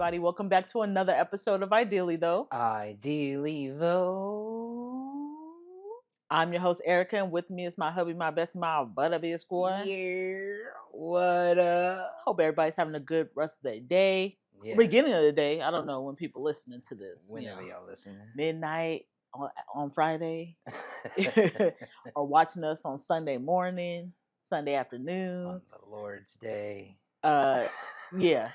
everybody. Welcome back to another episode of Ideally, though. Ideally, though. I'm your host, Erica, and with me is my hubby, my best, my butterbeer squad. Yeah. What up? Hope everybody's having a good rest of their day. Yeah. Beginning of the day. I don't know when people listening to this. Whenever y'all listening. Midnight on Friday, or watching us on Sunday morning, Sunday afternoon. On the Lord's Day. Uh, yeah.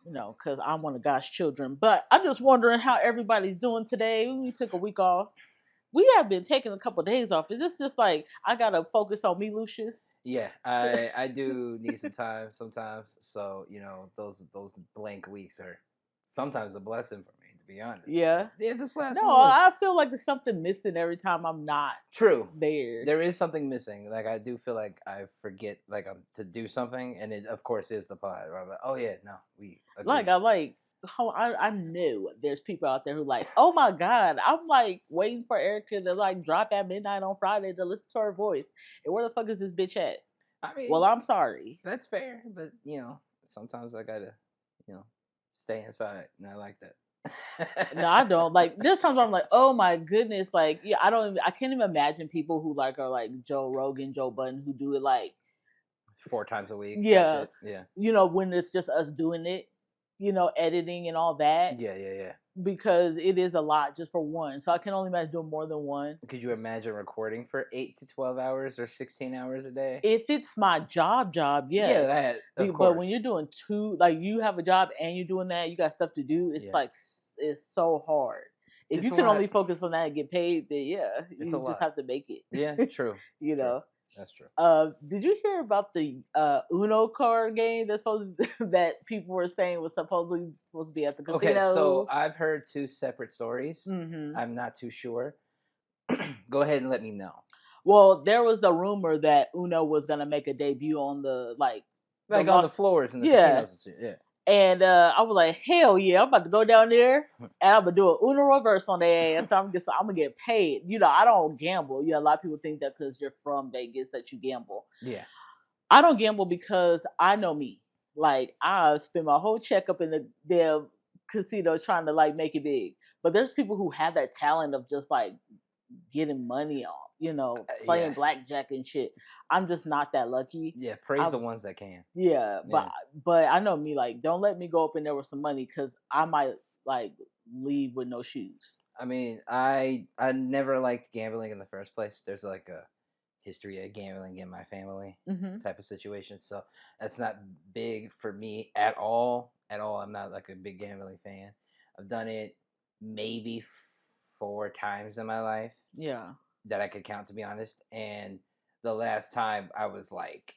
Because I'm one of God's children. But I'm just wondering how everybody's doing today. We took a week off. We have been taking a couple of days off. Is this just like I gotta focus on me, Lucius? Yeah, I do need some time sometimes. So those blank weeks are sometimes a blessing for me, to be honest. Yeah. Yeah, this last No, one was I feel like there's something missing every time I'm not true. there. There is something missing. Like I do feel like I forget to do something, and it of course is the pod. Where I'm like, oh yeah, no, we agree. Like I know there's people out there who like, oh my God, I'm like waiting for Erica to like drop at midnight on Friday to listen to her voice. And where the fuck is this bitch at? I mean, Well, I'm sorry. that's fair, but sometimes I gotta, you know, stay inside, and I like that. No, I don't. Like, there's times where I'm like, oh my goodness, like, yeah, I can't even imagine people who like are like Joe Rogan, Joe Budden, who do it like 4 times a week. yeah, Yeah. when it's just us doing it, editing and all that, Yeah. because it is a lot just for one. So I can only imagine doing more than one. Could you imagine recording for 8 to 12 hours or 16 hours a day? If it's my job, Yeah, yes. that of But course. when you're doing two, like you have a job and you're doing that, you got stuff to do. It's Yeah. like it's so hard. If It's you a can lot. only focus on that and get paid, then yeah, It's you a just lot. have to make it. Yeah, true. You True. know. That's true. Did you hear about the Uno card game that's that people were saying was supposedly supposed to be at the casino? Okay, so I've heard 2 separate stories. Mm-hmm. I'm not too sure. Go ahead and let me know. Well, there was the rumor that Uno was gonna make a debut on the Like on the floors in the Yeah. casinos and shit. Yeah. And I was like, hell yeah, I'm about to go down there and I'm gonna do an Uno reverse on their ass. I'm gonna get paid. I don't gamble. A lot of people think that because you're from Vegas that you gamble. Yeah. I don't gamble because I know me. Like I spend my whole checkup in the damn casino trying to like make it big. But there's people who have that talent of just like getting money on, playing Yeah. blackjack and shit. I'm just not that lucky. Yeah, praise the ones that can. Yeah, Yeah. but I know me. Like, don't let me go up in there with some money because I might like leave with no shoes. I mean, I never liked gambling in the first place. There's like a history of gambling in my family Mm-hmm. type of situation, so that's not big for me at all. At all, I'm not like a big gambling fan. I've done it maybe 4 times in my life Yeah. that I could count, to be honest. And the last time I was like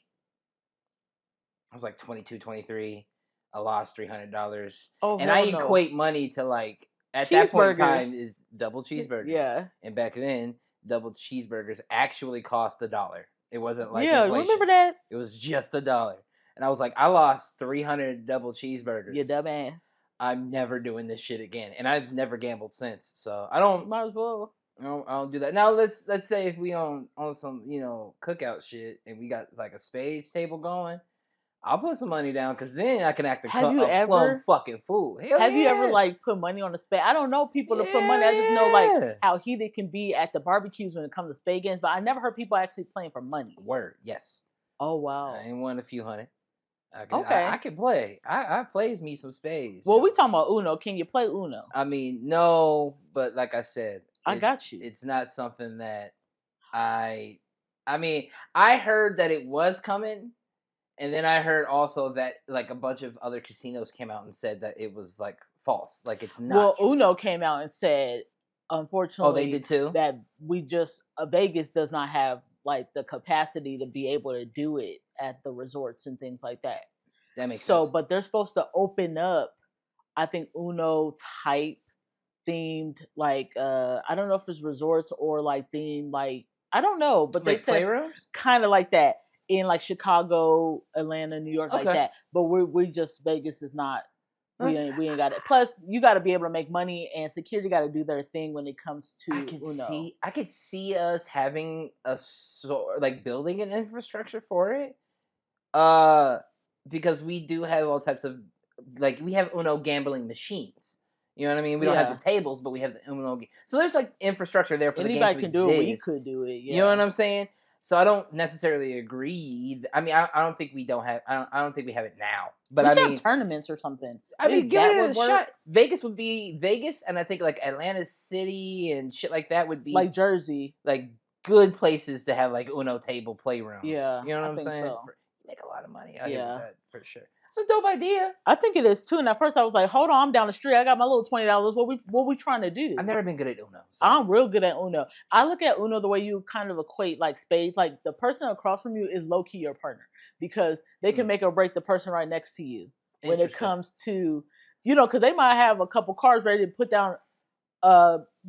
22, 23. I lost $300. Oh, And I hell no. equate money to like at that point in time Cheeseburgers. is double cheeseburgers. Yeah. And back then, double cheeseburgers actually cost $1. It wasn't like Yeah, inflation. remember that? It was just $1. And I was like, I lost 300 double cheeseburgers. You dumbass. I'm never doing this shit again. And I've never gambled since. So I don't Might as well. I don't do that. Now let's say if we on some cookout shit and we got like a spades table going, I'll put some money down because then I can act a, Have you a ever- plum fucking fool. Hell Have you ever yeah. like put money on a spade? I don't know people to put money. I just know like Yeah. how heated it can be at the barbecues when it comes to spade games. But I never heard people actually playing for money. Word, yes. Oh wow. I ain't won a few hundred. Okay. I can play. I plays me some spades. Well, we talking about Uno. Can you play Uno? I mean, no, but like I said, I got you. It's not something that I mean, I heard that it was coming, and then I heard also that like a bunch of other casinos came out and said that it was like false, like it's not. Well, true. Uno came out and said, unfortunately, Oh, they did too? that Vegas does not have like the capacity to be able to do it at the resorts and things like that. That makes So, sense. but they're supposed to open up, I think Uno type themed like I don't know if it's resorts or like themed like I don't know, but like they said playrooms? kind of like that in like Chicago, Atlanta, New York, like Okay. that. But we just Vegas is not. Huh. We ain't got it. Plus, you got to be able to make money, and security got to do their thing when it comes to Uno. I could see us having like building an infrastructure for it. Because we do have all types of like we have Uno gambling machines. You know what I mean? We don't have the Yeah. tables, but we have the Uno. So there's like infrastructure there for the game Anybody to can do it. We could exist. do it. You know Yeah. what I'm saying? So I don't necessarily agree. I mean, I don't think we don't have. I don't think we have it now. But We I should have mean, tournaments or something. I Maybe mean, give that it a would work. shot. Vegas would be Vegas, and I think like Atlanta City and shit like that would be Like Jersey. like good places to have like Uno table playrooms. Yeah, You know what I I'm think saying? so. You make a lot of money out here with Yeah. that for sure. It's a dope idea. I think it is too. And at first I was like, hold on, I'm down the street. I got my little $20. What we trying to do? I've never been good at Uno, so I'm real good at Uno. I look at Uno the way you kind of equate like spades. Like the person across from you is low key your partner because they can make or break the person right next to you when it interesting. comes to, because they might have a couple cards ready to put down,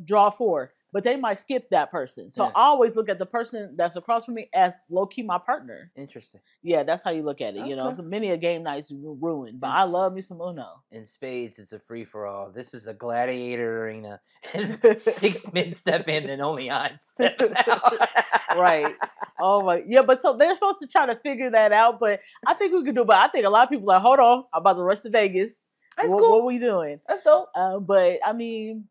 draw four, but they might skip that person. So Yeah. I always look at the person that's across from me as low key my partner. Interesting. Yeah, that's how you look at it. Okay. So many a game night's ruined, but In, I love me some Uno. in spades, it's a free for all. This is a gladiator arena. 6 men step in, and only I'm stepping out. Right. Oh my, yeah, but so they're supposed to try to figure that out, but I think we could do. But I think a lot of people are like, hold on, I'm about to rush to Vegas. That's What cool. are we doing? That's dope. But I mean,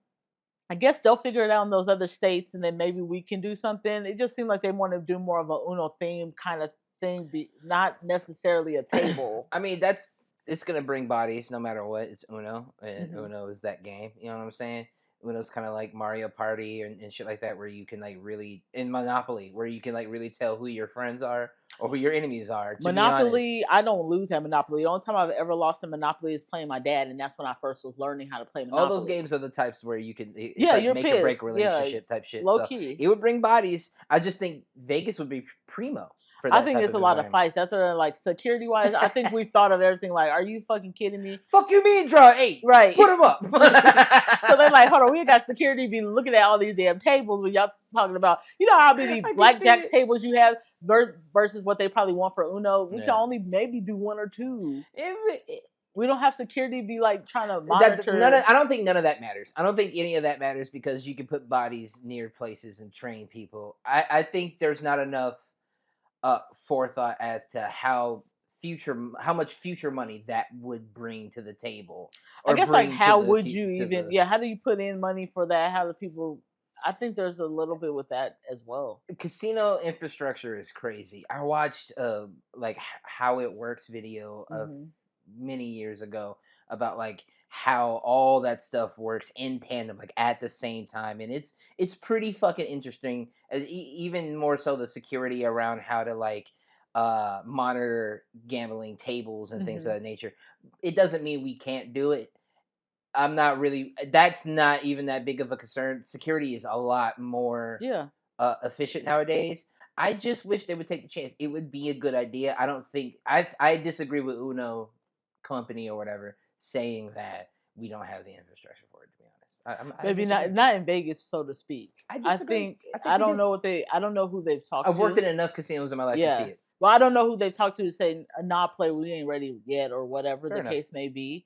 I guess they'll figure it out in those other states, and then maybe we can do something. It just seemed like they want to do more of a Uno theme kind of thing, not necessarily a table. I mean, it's gonna bring bodies no matter what. It's Uno, and Uno is that game. You know what I'm saying? Uno's kind of like Mario Party and shit like that, where you can like really in Monopoly, where you can like really tell who your friends are or who your enemies are. To be honest, Monopoly, I don't lose at Monopoly. The only time I've ever lost in Monopoly is playing my dad, and that's when I first was learning how to play all those Monopoly. games are the types where you can. It's Yeah, like you're make or break pissed. Yeah, relationship type shit. low So key. it would bring bodies. I just think Vegas would be primo for I that think type it's of a lot of environment. fights. That's like security wise. I think we've thought of everything. Like, are you fucking kidding me? Fuck you mean draw 8? Right. Put them up. So they're like, hold on, we got security be looking at all these damn tables when y'all talking about, how many I can see blackjack it. tables you have versus what they probably want for Uno. We can Yeah. only maybe do one or two. It, We don't have security be like trying to that monitor. none of, I don't think none of that matters. I don't think any of that matters because you can put bodies near places and train people. I think there's not enough forethought as to how much future money that would bring to the table I or guess like bring to how the would you to even? the Yeah, how do you put in money for that? How do people? I think there's a little bit with that as well. casino infrastructure is crazy. I watched like how it works video of Hmm. many years ago about like how all that stuff works in tandem like at the same time, and it's pretty fucking interesting, even more so the security around how to like monitor gambling tables and things of Hmm. that nature. It doesn't mean we can't do it. I'm not really, that's not even that big of a concern. Security is a lot more Yeah. efficient nowadays. I just wish they would take the chance. It would be a good idea. I don't think I disagree with Uno company or whatever saying that we don't have the infrastructure for it. To be honest, I Maybe disagree. not in Vegas, so to speak. I I disagree. think I think I we don't do. know I don't know who they've talked I've worked to. in enough casinos in my life to see Yeah. it. Well, I don't know who they've talked to say nah, play, we ain't ready yet or whatever Fair the enough. case may be.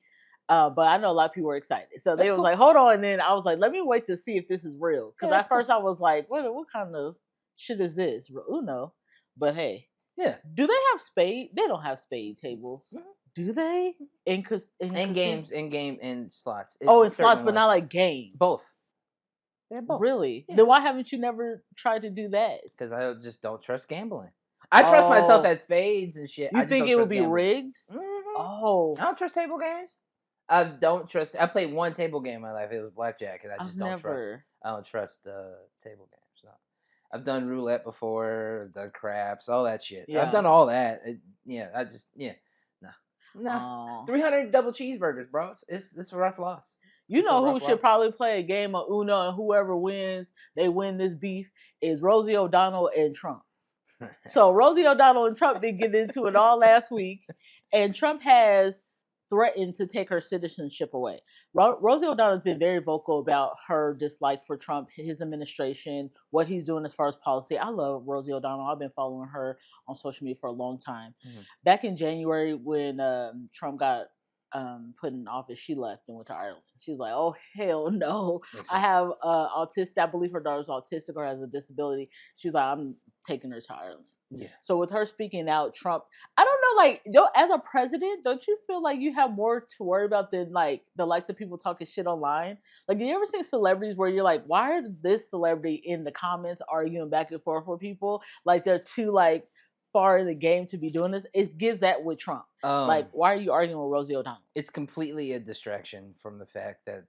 But I know a lot of people were excited, so they That's was cool. like, hold on. And then I was like, let me wait to see if this is real. Yeah, Because that's at first cool. I was like, what kind of shit is this? Uno. But hey, Yeah. do they have spade? They don't have spade tables. Mhm. Do they? In And casino? games, in game, and slots. Oh, in slots, Certain but not ones. like game. Both. They have both. Really? Then Yes. why haven't you never tried to do that? Because I just don't trust gambling. I trust myself Oh, at spades and shit. you I just think don't it would trust be gambling. rigged? I Oh, don't trust table games. I don't trust. I played one table game in my life. It was blackjack, and I I've just don't trust. never. I don't trust table games. No. I've done roulette before. I've done craps, all that shit. I've Yeah. done all that. Yeah, no, nah. Oh. 300 double cheeseburgers, bro. It's a rough loss. You It's a know who rough should loss. probably play a game of Uno and whoever wins, they win this beef is Rosie O'Donnell and Trump. So Rosie O'Donnell and Trump did get into it all last week, and Trump has threatened to take her citizenship away. Rosie O'Donnell has been very vocal about her dislike for Trump, his administration, what he's doing as far as policy. I love Rosie O'Donnell. I've been following her on social media for a long time. Mhm. Back in January, when Trump got put in office, she left and went to Ireland. She was like, "Oh hell no! Makes I sense. have autistic. I believe her daughter's autistic or has a disability." She was like, "I'm taking her to Ireland." Yeah. So with her speaking out, Trump, I don't know, like, as a president, don't you feel like you have more to worry about than like the likes of people talking shit online? Like, have you ever seen celebrities where you're like, why are this celebrity in the comments arguing back and forth with people? Like they're too like far in the game to be doing this. It gives that with Trump. Like, Um, why are you arguing with Rosie O'Donnell? it's completely a distraction from the fact that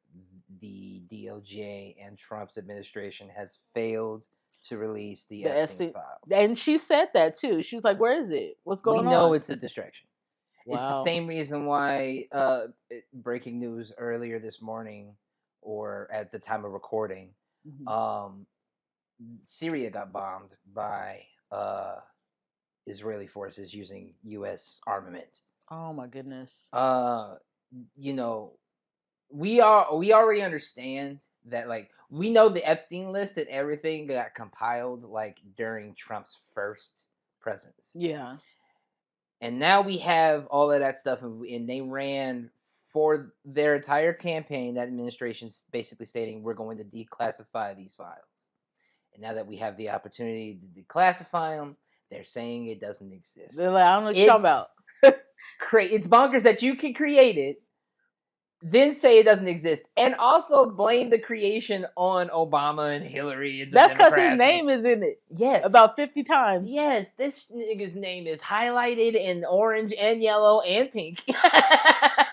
the DOJ and Trump's administration has failed to release the The Epstein SC, files. and she said that too. She was like, "Where is it? What's We going know on?" it's a distraction. It's the Wow. same reason why breaking news earlier this morning, or at the time of recording, Mhm. um, Syria got bombed by Israeli forces using U.S. armament. Oh my goodness. Uh, you know, we already understand that, like, we know the Epstein list and everything got compiled like during Trump's first presidency. Yeah. And now we have all of that stuff, and they ran for their entire campaign, that administration's basically stating we're going to declassify these files. And now that we have the opportunity to declassify them, they're saying it doesn't exist. They're like, I don't know what you're talking about. It's it's bonkers that you can create it, then say it doesn't exist, and also blame the creation on Obama and Hillary and the That's because his Democrats. name is in it Yes, about 50 times. yes, this nigga's name is highlighted in orange and yellow and pink.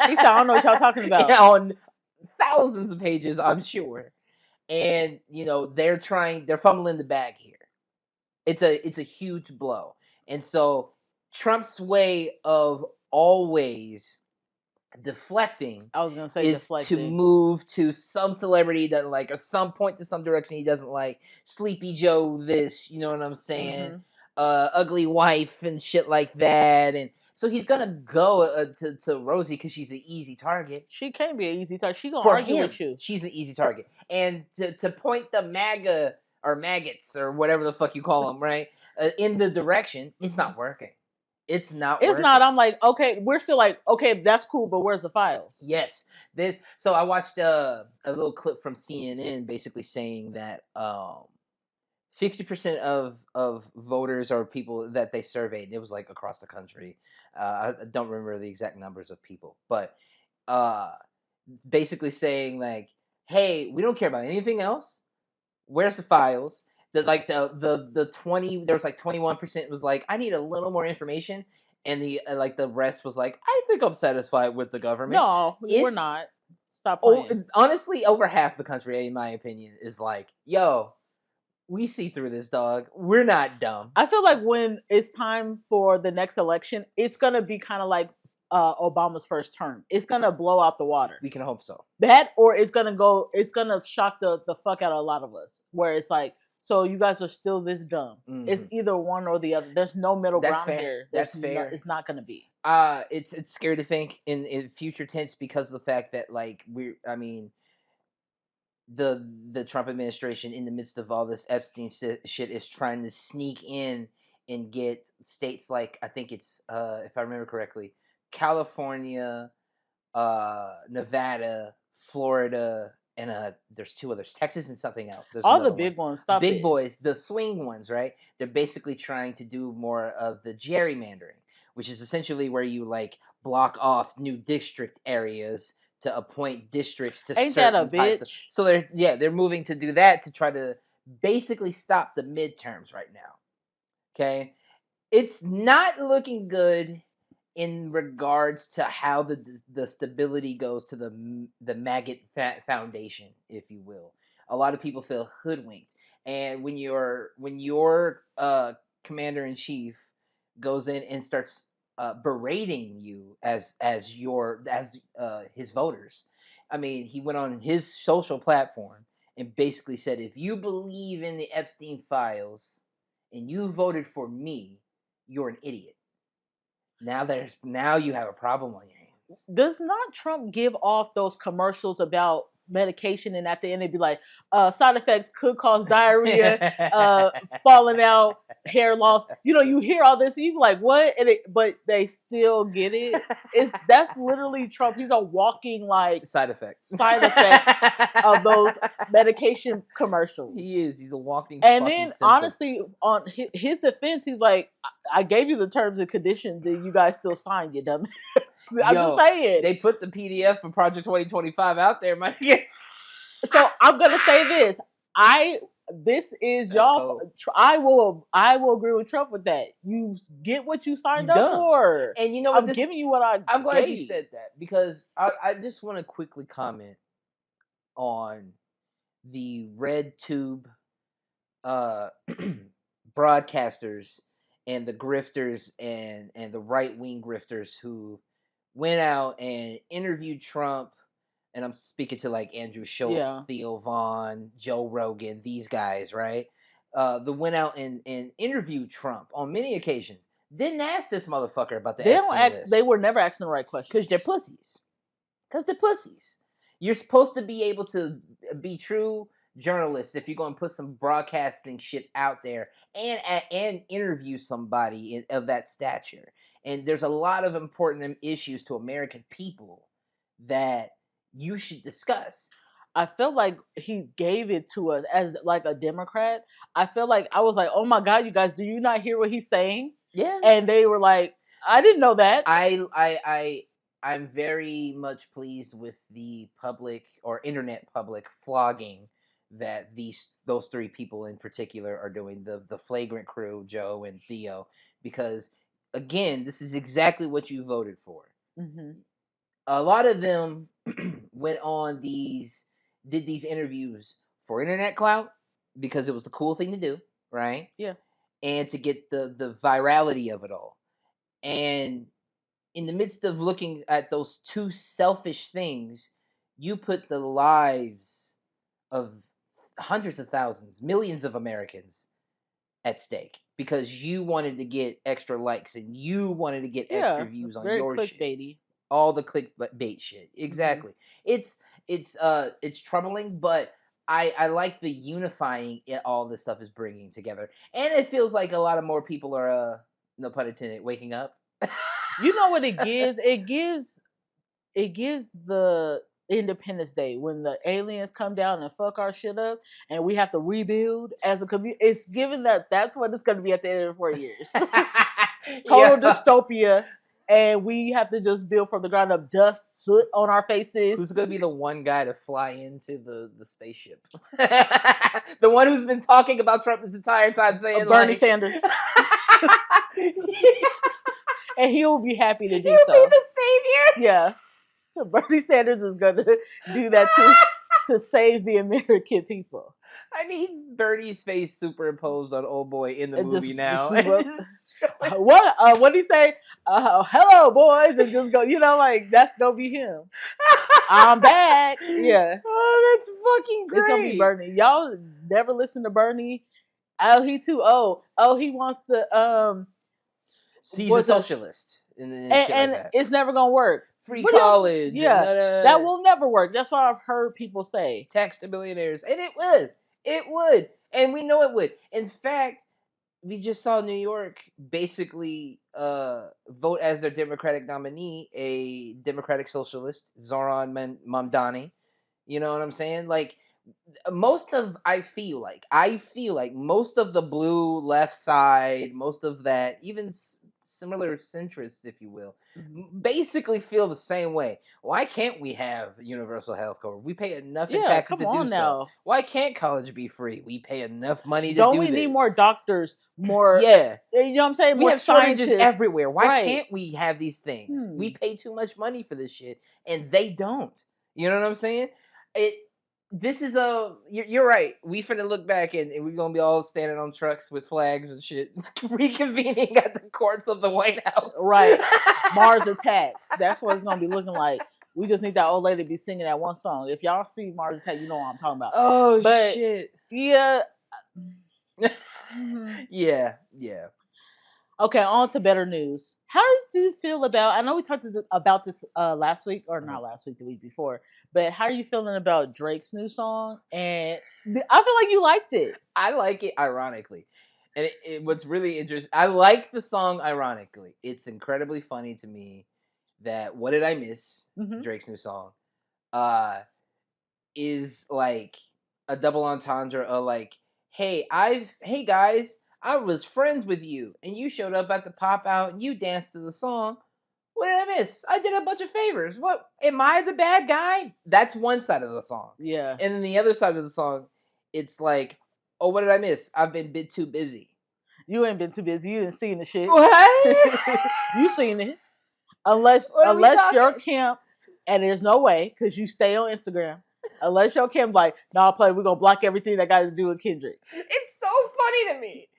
He said, I don't know what y'all talking about. On thousands of pages, I'm sure. And they're fumbling the bag here. It's a huge blow. And so Trump's way of always deflecting I was gonna say is to deflecting. move to some celebrity that, like, or some point to some direction he doesn't like. Sleepy Joe, this, you know what I'm saying? Hmm. Ugly wife and shit like that, and so he's gonna go to Rosie because she's an easy target She can't be an easy target. She gonna for argue him. with you. She's an easy target, and to point the MAGA or maggots or whatever the fuck you call them, right, in the direction, it's Hmm. not working. It's not It's working. not. I'm like, okay, we're still like, okay, that's cool, but where's the files? Yes, this. So I watched a little clip from CNN, basically saying that 50% of voters or people that they surveyed, it was like across the country. I don't remember the exact numbers of people, but uh, basically saying, like, hey, we don't care about anything else. Where's the files? The 20, there was like 21% was like, I need a little more information, and the rest was like, I think I'm satisfied with the government. No, we're It's not. Stop Oh, playing. honestly, over half the country, in my opinion, is like, yo, we see through this, dog. We're not dumb. I feel like when it's time for the next election, it's gonna be kind of like Obama's first term. It's gonna blow out the water. We can hope so. That, or it's gonna go. It's gonna shock the fuck out of a lot of us. Where it's like, so you guys are still this dumb. It's Hmm. either one or the other. There's no middle That's ground fair. here. That's fair. It's not gonna be. It's scary to think in future tense because of the fact that, like, I mean, the Trump administration, in the midst of all this Epstein shit, is trying to sneak in and get states like, I think it's, if I remember correctly, California, Nevada, Florida, and there's two others, Texas and something else. There's All the another one. big ones. Stop Big it. boys, the swing ones, right? They're basically trying to do more of the gerrymandering, which is essentially where you, like, block off new district areas to appoint districts to Ain't that a certain types of. bitch? So they're moving to do that to try to basically stop the midterms right now. Okay, it's not looking good in regards to how the stability goes to the maggot foundation, if you will. A lot of people feel hoodwinked, and when your commander in chief goes in and starts berating you as his voters. I mean, he went on his social platform and basically said, if you believe in the Epstein files and you voted for me, you're an idiot. Now you have a problem on your hands. Does not Trump give off those commercials about medication, and at the end they'd be like, side effects could cause diarrhea, uh, falling out, hair loss. You hear all this, and you be like, what? But they still get it. That's literally Trump. He's a walking like Side effects. side effects of those medication commercials. He is. He's a walking And fucking then, symptom. honestly, on his defense, he's like, I gave you the terms and conditions, and you guys still signed, you dumb. I'm just saying. They put the PDF for Project 2025 out there, my nigga. So I'm gonna say this. This is That's y'all. cold. I will agree with Trump with that. You get what you signed You up dumb. for. And you know what? I'm giving you what I I'm glad you gave. said that because I just want to quickly comment on the red tube uh, broadcasters and the grifters and the right wing grifters who went out and interviewed Trump. And I'm speaking to like Andrew Schultz, Yeah. Theo Vaughn, Joe Rogan, these guys, right? That went out and interviewed Trump on many occasions. Didn't ask this motherfucker about the Epstein list. They were never asking the right questions. Because they're pussies. Because they're pussies. You're supposed to be able to be true journalists if you're going to put some broadcasting shit out there and interview somebody of that stature. And there's a lot of important issues to American people that you should discuss. I feel like he gave it to us as like a Democrat. I feel like I was like, oh my God, you guys, do you not hear what he's saying? Yeah. And they were like, I didn't know that. I'm very much pleased with the public or internet public flogging that those three people in particular are doing, the flagrant crew, Joe and Theo, because again, this is exactly what you voted for. Mm-hmm. A lot of them did these interviews for internet clout because it was the cool thing to do, right? Yeah. And to get the virality of it all. And in the midst of looking at those two selfish things, you put the lives of hundreds of thousands, millions of Americans at stake because you wanted to get extra likes and you wanted to get extra views on your clickbaity. shit. All the clickbait shit. Exactly. Mm-hmm. It's troubling, but I like the unifying all this stuff is bringing together, and it feels like a lot of more people are no pun intended waking up. You know what it gives? It gives the Independence Day when the aliens come down and fuck our shit up, and we have to rebuild as a community. It's given that's what it's going to be at the end of 4 years. Total dystopia, and we have to just build from the ground up. Dust, soot on our faces. Who's going to be the one guy to fly into the spaceship? The one who's been talking about Trump this entire time, saying Bernie Sanders. And he'll be happy to do so. He'll be the savior. Yeah. Bernie Sanders is going to do that to save the American people. I need Bernie's face superimposed on old boy in the movie now. What did he say? Hello, boys, and just go. Like that's gonna be him. I'm back. Yeah. Oh, that's fucking great. It's gonna be Bernie. Y'all never listen to Bernie. Oh, he too old. Oh, he wants to. He's a socialist, and like it's never gonna work. Free college. Yeah, that will never work. That's what I've heard people say. Tax to billionaires, and it would. It would, and we know it would. In fact, we just saw New York basically vote as their Democratic nominee a Democratic socialist, Zoran Mamdani. You know what I'm saying? Like I feel like most of the blue left side, most of that, even similar centrists, if you will, basically feel the same way. Why can't we have universal health coverage? We pay enough in taxes to do so. Why can't college be free? We pay enough money to do this. Don't we need more doctors? More, yeah. You know what I'm saying? We more have shortages everywhere. Why can't we have these things? Hmm. We pay too much money for this shit, and they don't. You know what I'm saying? This is you're right. We finna look back and we're gonna be all standing on trucks with flags and shit, reconvening at the courts of the White House. Right. Mars Attacks. That's what it's gonna be looking like. We just need that old lady to be singing that one song. If y'all see Mars Attacks, you know what I'm talking about. Oh, shit. Yeah. Yeah. Okay, on to better news. How do you feel about? I know we talked about this last week, or Mhm. not last week, the week before. But how are you feeling about Drake's new song? And I feel like you liked it. I like it ironically. And what's really interesting, I like the song ironically. It's incredibly funny to me that What Did I Miss, Hmm. Drake's new song, uh, is like a double entendre of like, hey guys, I was friends with you and you showed up at the pop out and you danced to the song. What did I miss? I did a bunch of favors. What, am I the bad guy? That's one side of the song. Yeah, And then the other side of the song, it's like, oh, what did I miss? I've been a bit too busy. you ain't been too busy. You didn't seen the shit. What? You seen it. Unless What are we unless your talking? camp, and there's no way because you stay on Instagram. Unless your camp like, nah, play, we're gonna block everything that got to do with Kendrick. It's so funny to me.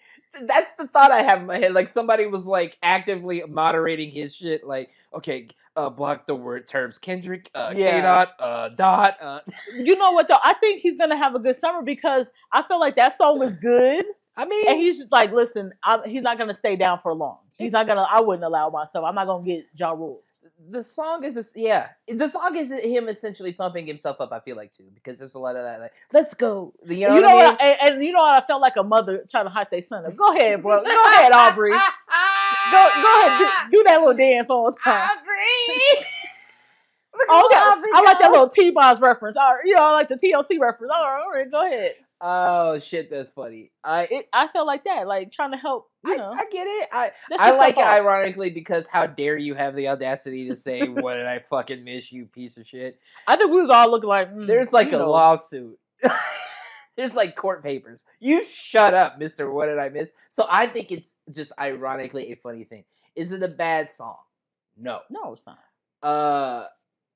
That's the thought I have in my head. Like somebody was like actively moderating his shit. Like, okay, block the word terms Kendrick, K Yeah. dot, dot. You know what though? I think he's gonna have a good summer because I feel like that song was good, I and mean, he's just like, listen, he's not gonna stay down for long. He's it's not gonna. I wouldn't allow myself. I'm not gonna get Ja rules. the song is yeah. The song is him essentially pumping himself up. I feel like too because there's a lot of that. Like, let's go. You know You what I know what? mean? And you know what? I felt like a mother trying to hype their son up. Go ahead, bro. Go ahead, Aubrey. Go ahead. Do that little dance one more time. Aubrey, look at Oh, little okay. Aubrey I like that go. little T-Boz reference. I like the TLC reference. All right, go ahead. Oh shit, that's funny. I felt like that, like trying to help. I get it. Dust I yourself like it off. ironically because how dare you have the audacity to say what did I fucking miss, you piece of shit. I think we was all looking like, There's like a lawsuit. There's like court papers. You shut up, Mister. What did I miss? So I think it's just ironically a funny thing. Is it a bad song? No. no, it's not. Uh,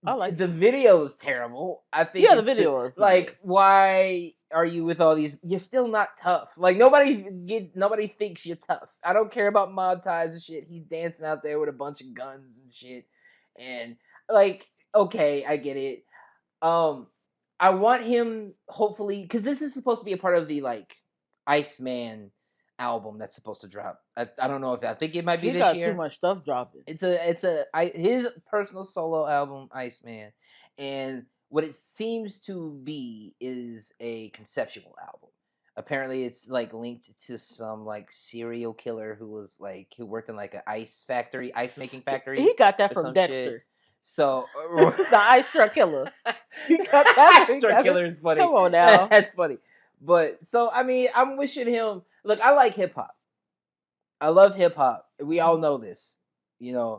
I like the it. video is terrible. I think Yeah, the it's video was like, good. why are you with all these? You're still not tough. Like nobody thinks you're tough. I don't care about mob ties and shit. He's dancing out there with a bunch of guns and shit, and like, okay, I get it. Um, I want him hopefully because this is supposed to be a part of the like Iceman album that's supposed to drop. I don't know if I think it might be He this got too year. much stuff dropping. His personal solo album, Iceman, and what it seems to be is a conceptual album. Apparently, it's like linked to some like serial killer who was like who worked in like an ice making factory He got that or from some shit. Dexter, So the Ice Truck Killer. He got that. He Star got it. Killer is funny. Come on now. That's funny. But so I mean, I'm wishing him. Look, I like hip hop. I love hip hop. We all know this,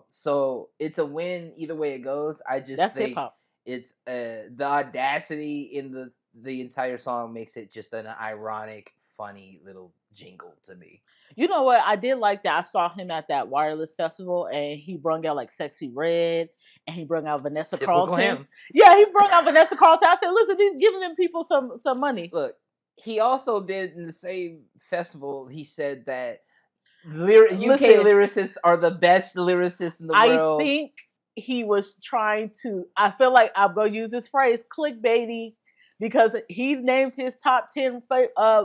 So it's a win either way it goes. I just That's hip think hop. it's the audacity in the entire song makes it just an ironic, funny little jingle to me. You know what? I did like that. I saw him at that Wireless Festival, and he brung out like Sexy Red, and he brung out Vanessa Typical Carlton. him. Yeah, he brung out Vanessa Carlton. I said, listen, he's giving them people some money. Look, he also did in the same festival. He said that UK Listen, lyricists are the best lyricists in the I world. think he was trying to. I feel like I'm gonna use this phrase, clickbaity, because he named his top 10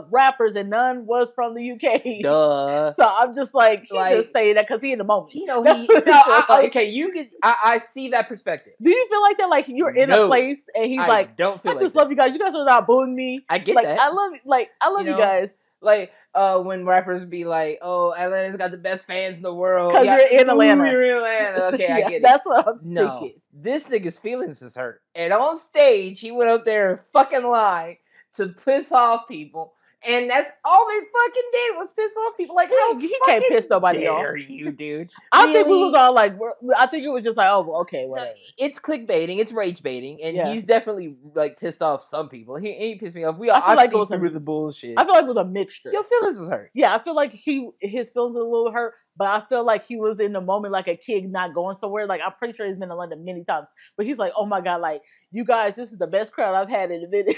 rappers, and none was from the UK. Duh. So I'm just like, he just Like, saying that because he in the moment. That's he what no he feel like. okay, you could I see that perspective. Do you feel like that? Like you're in a No, place and he's I like, don't feel I like just love that. you guys. You guys are not booing me. I get Like that. I love, I You love you know, guys like when rappers be like, "Oh, Atlanta's got the best fans in the world." because Yeah, you're in ooh, Atlanta. you're in Atlanta. Okay, I Yeah, get it. that's what I'm No, thinking. this nigga's feelings is hurt, and on stage he went up there and fucking lied to piss off people, and that's all they fucking did was piss off people. Like, how He can't piss fucking nobody off. dare you, dude? I think we was Really? all like, I think it was just like, oh, okay, No, whatever. it's clickbaiting, it's rage baiting, and Yeah, he's definitely like pissed off some people. He pissed me off. I feel I like it see was through a, the I bullshit. feel like it was a mixture. Your feelings is hurt. Yeah, I feel like his feelings a little hurt, but I feel like he was in the moment like a kid not going somewhere. Like I'm pretty sure he's been to London many times, but he's like, oh my god, like you guys, this is the best crowd I've had in a minute.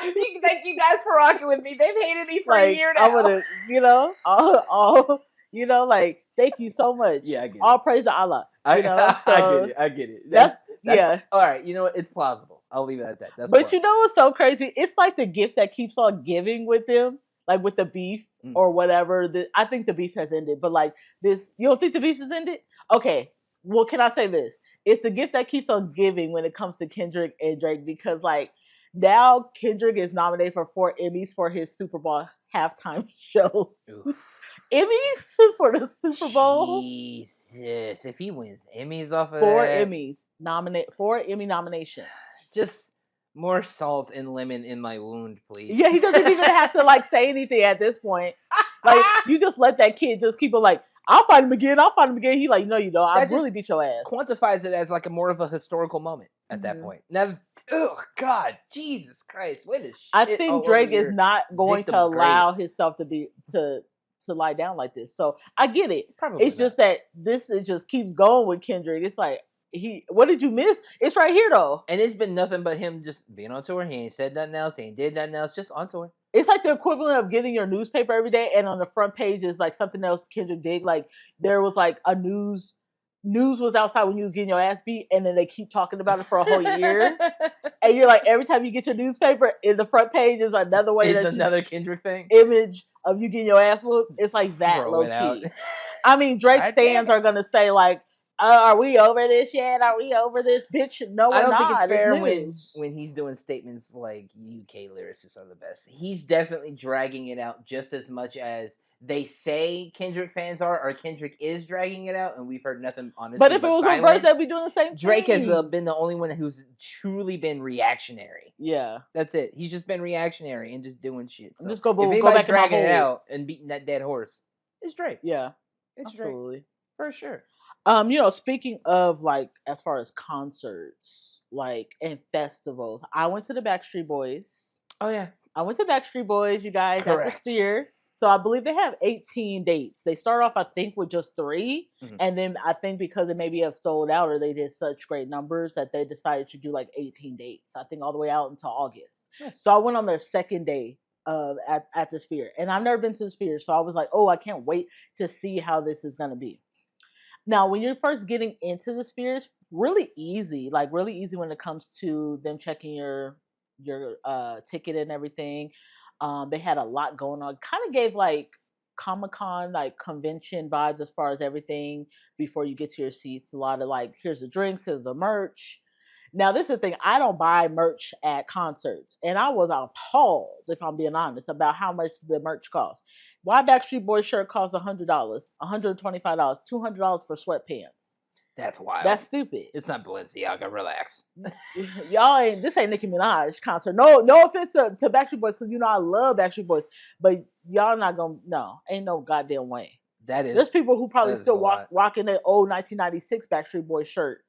Thank you guys for rocking with me. They've hated me for a Like year I now. would have, all, like thank you so much. Yeah, I get it. All praise to Allah. I So get it. I get it. that's That's yeah. all right. You know what? It's plausible. I'll leave it at that. That's But you plausible. know what's so crazy? It's like the gift that keeps on giving with them, like with the beef. or whatever. I think the beef has ended, but like this, you don't think the beef has ended? Okay. Well, can I say this? It's the gift that keeps on giving when it comes to Kendrick and Drake because like now Kendrick is nominated for 4 Emmys for his Super Bowl halftime show. Emmys for the Super Bowl. Jesus, if he wins Emmys off of Four that, Emmys nominate 4 Emmy nominations. just more salt and lemon in my wound, please. Yeah, he doesn't even have to like say anything at this point. Like you just let that kid just keep it like, I'll fight him again. I'll fight him again. He like, no, you don't. I really beat your ass. Quantifies it as like a more of a historical moment at that point. Now, oh God, Jesus Christ, what is shit? I think Drake is not going to allow himself to be to lie down like this. So I get it. Probably it's just that this it just keeps going with Kendrick. It's like what did you miss? It's right here though. And it's been nothing but him just being on tour. He ain't said nothing else. He ain't did nothing else. Just on tour. It's like the equivalent of getting your newspaper every day, and on the front page is like something else Kendrick did. Like there was like a news was outside when you was getting your ass beat, and then they keep talking about it for a whole year. And you're like, every time you get your newspaper, in the front page is another way that another Kendrick thing. Image of you getting your ass whooped. It's like that low key. I mean, Drake stands are gonna say like, are we over this yet? Are we over this, bitch? No, we're not. I don't think it's fair when he's doing statements like UK lyricists are the best. He's definitely dragging it out just as much as they say Kendrick fans are, or Kendrick is dragging it out, and we've heard nothing honestly. But if it was reversed, they'd be doing the same Drake thing. has been the only one who's truly been reactionary. Yeah, that's it. He's just been reactionary and just doing shit. So just go if back dragging it out and beating that dead horse, it's Drake. Yeah, it's absolutely Drake. For sure. Speaking of like as far as concerts, like and festivals, I went to the Backstreet Boys. Oh yeah, I went to Backstreet Boys, you guys, at the Sphere. So I believe they have 18 dates. They start off, I think, with just 3, and then I think because they maybe have sold out or they did such great numbers that they decided to do like 18 dates. I think all the way out until August. Yes. So I went on their second day at the Sphere, and I've never been to the Sphere, so I was like, oh, I can't wait to see how this is gonna be. Now, when you're first getting into the Sphere, it's really easy when it comes to them checking your ticket and everything. They had a lot going on. Kind of gave like Comic-Con, like convention vibes as far as everything before you get to your seats. A lot of like, here's the drinks, here's the merch. Now, this is the thing. I don't buy merch at concerts. And I was appalled, if I'm being honest, about how much the merch costs. Why Backstreet Boys shirt costs $100, $125, $200 for sweatpants? That's wild. That's stupid. It's not Balenciaga. Relax. This ain't Nicki Minaj concert. No offense to Backstreet Boys, because I love Backstreet Boys, but y'all not gonna ain't no goddamn way. There's people who probably still rocking their old 1996 Backstreet Boys shirt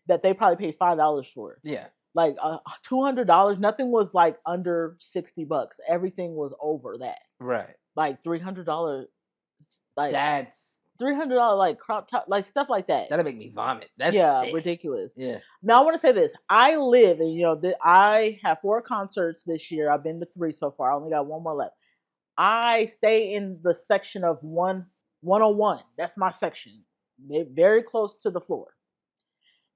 that they probably paid $5 for. Yeah. Like $200. Nothing was like under $60. Everything was over that. Right. Like $300. Like that's $300 like crop top, like stuff like that. That'll make me vomit. That's sick. Ridiculous. Yeah. Now I want to say this. I live, and I have 4 concerts this year. I've been to 3 so far. I only got 1 more left. I stay in the section of 101. That's my section. Very close to the floor.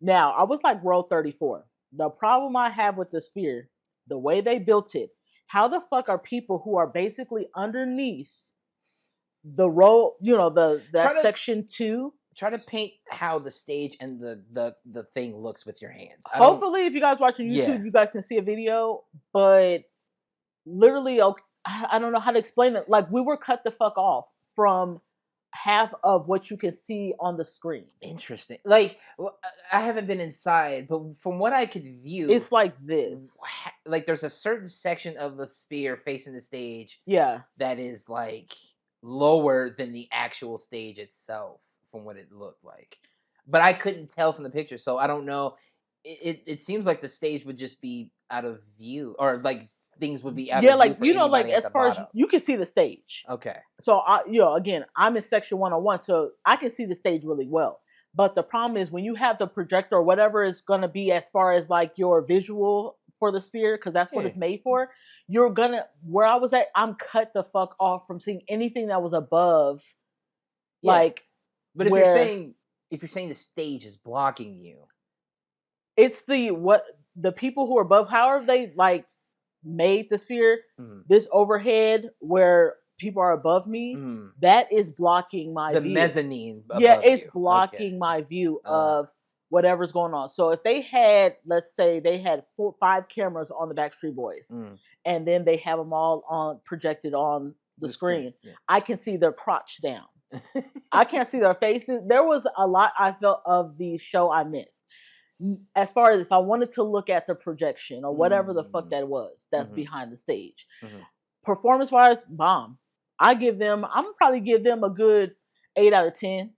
Now I was like row 34. The problem I have with the Sphere, the way they built it, how the fuck are people who are basically underneath the row, section 2? Try to paint how the stage and the thing looks with your hands. Hopefully, if you guys watching YouTube, you guys can see a video. But literally, I don't know how to explain it. Like, we were cut the fuck off from half of what you can see on the screen. Interesting. Like, I haven't been inside, but from what I could view, it's like this. Like, there's a certain section of the Sphere facing the stage. Yeah. That is like lower than the actual stage itself, from what it looked like. But I couldn't tell from the picture, so I don't know. It seems like the stage would just be out of view, or like things would be out of view. Yeah, like like as far as you can see the stage. Okay. So again, I'm in section 101, so I can see the stage really well. But the problem is when you have the projector or whatever is going to be as far as like your visual for the Sphere, because that's what it's made for. You're gonna where I was at, I'm cut the fuck off from seeing anything that was above. Yeah. Like, but if you're saying the stage is blocking you, it's the people who are above. However, they like made the Sphere this overhead where people are above me, Mm. that is blocking my The view. mezzanine Yeah, above it's you. Okay. blocking my view of whatever's going on. So if they had, let's say, they had 4, 5 cameras on the Backstreet Boys, Mm. and then they have them all on projected on the screen, Yeah. I can see their crotch down. I can't see their faces. There was a lot I felt of the show I missed. As far as if I wanted to look at the projection or whatever the fuck that was, that's behind the stage. Performance wise, bomb. I'm gonna probably give them a good 8 out of 10.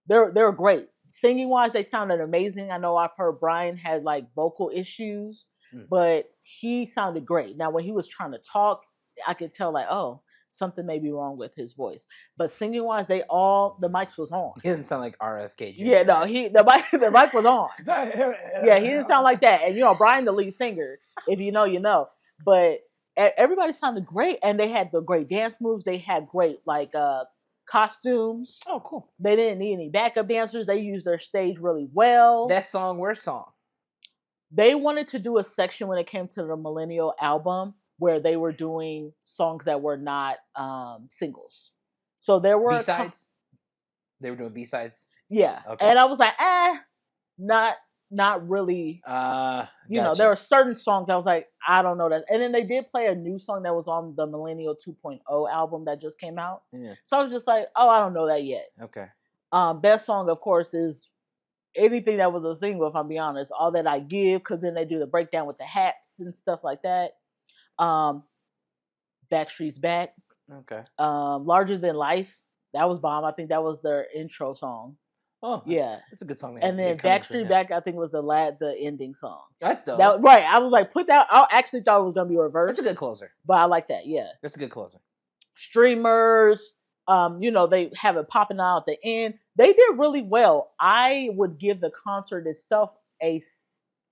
They're great. Singing wise, they sounded amazing. I know I've heard Brian had like vocal issues, but he sounded great. Now when he was trying to talk, I could tell like, oh, something may be wrong with his voice. But singing wise, the mics was on. He doesn't sound like RFK Jr. Yeah, no, the mic was on. Yeah, he didn't sound like that. And Brian, the lead singer, if you know, you know. But everybody sounded great, and they had the great dance moves. They had great like costumes. Oh, cool. They didn't need any backup dancers. They used their stage really well. Best song, worst song. They wanted to do a section when it came to the Millennial album where they were doing songs that were not singles. So there were B-sides. They were doing B-sides. Yeah, okay. And I was like, not really. Gotcha. There were certain songs I was like, I don't know that. And then they did play a new song that was on the Millennial 2.0 album that just came out. Yeah. So I was just like, oh, I don't know that yet. Okay. Best song, of course, is anything that was a single, if I'm being honest. All That I Give, because then they do the breakdown with the hats and stuff like that. Backstreet's Back. Okay. Larger Than Life. That was bomb. I think that was their intro song. Oh, yeah, it's a good song. And then Backstreet Back, I think, was the ending song. That's dope. Right. I was like, put that. I actually thought it was gonna be reversed. That's a good closer. But I like that. Yeah. That's a good closer. Streamers, they have it popping out at the end. They did really well. I would give the concert itself a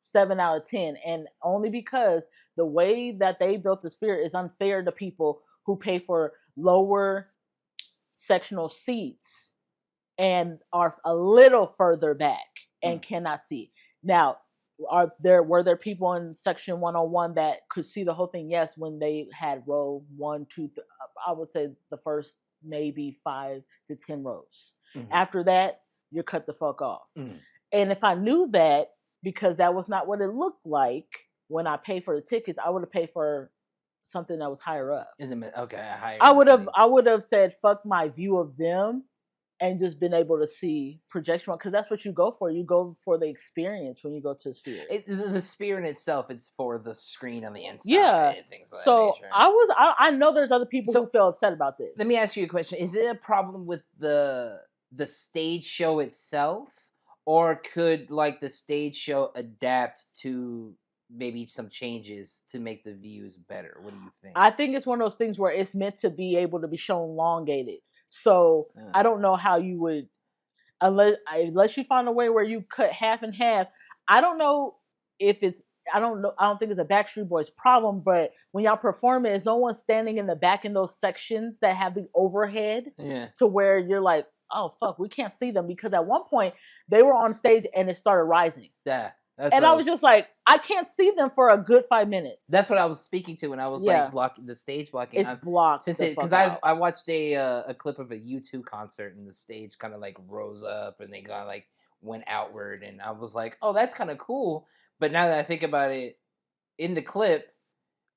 7 out of 10, and only because the way that they built the Spirit is unfair to people who pay for lower sectional seats and are a little further back and cannot see. Now, were there people in section 101 that could see the whole thing? Yes, when they had row 1, 2, I would say the first maybe 5 to 10 rows. After that, you're cut the fuck off. And if I knew that, because that was not what it looked like when I paid for the tickets, I would have paid for something that was higher up. Higher. I would have said fuck my view of them and just been able to see projection, because that's what you go for. You go for the experience when you go to Sphere. The Sphere in itself, it's for the screen on the inside. Yeah. And things of so that nature. I know there's other people who feel upset about this. Let me ask you a question: is it a problem with the stage show itself, or could like the stage show adapt to maybe some changes to make the views better? What do you think? I think it's one of those things where it's meant to be able to be shown elongated. So I don't know how you would, unless you find a way where you cut half and half. I don't know if it's, I don't think it's a Backstreet Boys problem, but when y'all perform it, is no one standing in the back in those sections that have the overhead to where you're like, oh fuck, we can't see them, because at one point they were on stage and it started rising. Yeah. And I was just like, I can't see them for a good 5 minutes. That's what I was speaking to when I was like blocking the stage blocking. It's blocked because I watched a clip of a U2 concert, and the stage kind of like rose up and they kind of like went outward, and I was like, oh, that's kind of cool. But now that I think about it, in the clip,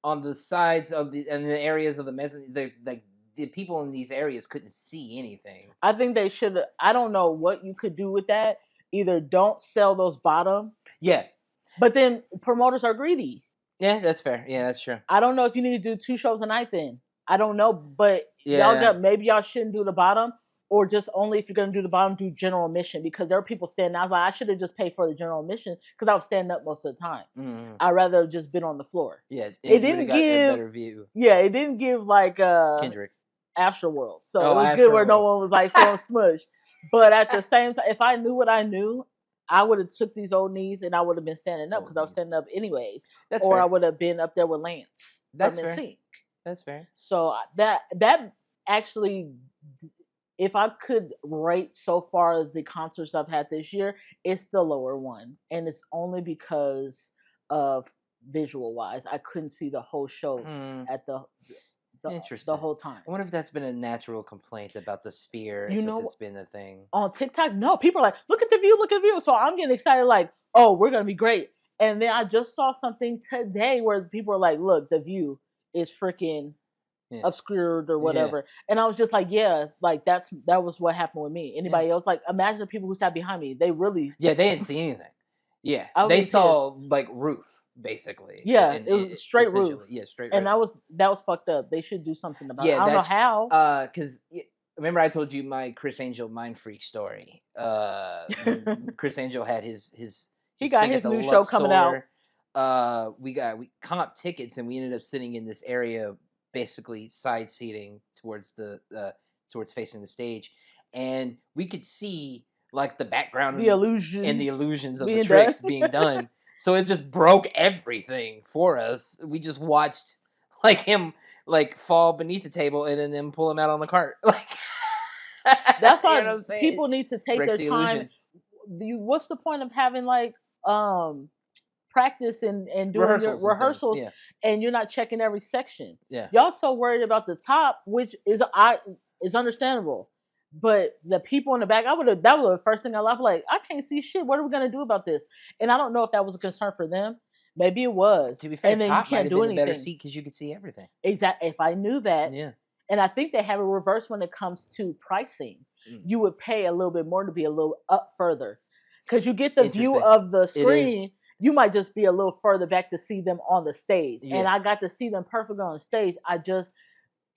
on the sides of the areas of the mezzanine, the people in these areas couldn't see anything. I think they should. I don't know what you could do with that. Either don't sell those bottom. Yeah. But then promoters are greedy. Yeah, that's fair. Yeah, that's true. I don't know if you need to do 2 shows a night then. I don't know, but maybe y'all shouldn't do the bottom, or just only if you're going to do the bottom, do general admission, because there are people standing. I was like, I should have just paid for the general admission because I was standing up most of the time. I'd rather have just been on the floor. Yeah, it didn't give a better view. Yeah, it didn't give like Kendrick Astroworld. So it was good where no one was like feeling smushed. But at the same time, if I knew what I knew, I would have took these old knees and I would have been standing up because I was standing up anyways. That's or fair. I would have been up there with Lance. That's fair. That's fair. So that actually, if I could rate so far the concerts I've had this year, it's the lower one, and it's only because of visual wise. I couldn't see the whole show at the the Interesting. whole time. I wonder if that's been a natural complaint about the sphere You since know, it's been a thing. on TikTok, no, people are like, look at the view, look at the view. So I'm getting excited, like, oh, we're gonna be great. And then I just saw something today where people are like, look, the view is freaking Yeah. obscured or Yeah. whatever. And I was just like, yeah, like that was what happened with me. Anybody else, like, imagine the people who sat behind me. They really, Yeah, they didn't see anything. Yeah, I would they be saw pissed. like roof basically, Yeah, it was straight roof, essentially, yeah, straight and roof. that was fucked up. They should do something about it. Yeah, I don't know that's how. because remember I told you my Chris Angel mind freak story. When Chris Angel had He his got thing at his the new show coming out. Luxor, we comped tickets and we ended up sitting in this area, basically side seating towards towards facing the stage, and we could see like the background The and the illusions illusions of the being done. tricks being done. So it just broke everything for us. We just watched like him like fall beneath the table and then pull him out on the cart. Like That's you know why what I'm saying? people need to take Breaks their the time. illusion. What's the point of having like um practice and doing your Rehearsals and things. rehearsals Yeah. and you're not checking every section? Yeah. Y'all so worried about the top, which is understandable. But the people in the back, that was the first thing I left. Like, I can't see shit. What are we gonna do about this? And I don't know if that was a concern for them. Maybe it was. To be fair, And then you top might can't have do been the better anything. seat because you could see everything. Exactly. If I knew that, Yeah. and I think they have a reverse when it comes to pricing. You would pay a little bit more to be a little up further, because you get the view Interesting. of the It screen. is. You might just be a little further back to see them on the stage, and Yeah. I got to see them perfectly on the stage.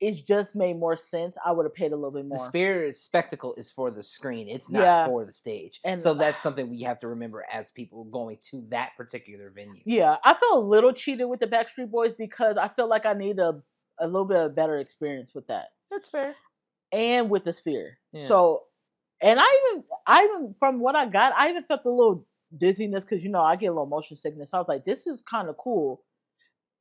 It just made more sense. I would have paid a little bit The more. sphere spectacle is for the screen. It's not Yeah. for the stage. And so that's something we have to remember as people going to that particular venue. yeah, I feel a little cheated with the Backstreet Boys because I feel like I need a little bit of better experience with that That's fair. and with the sphere. Yeah. So, and I even from what I got, I even felt a little dizziness because I get a little motion sickness. So I was like, this is kind of cool.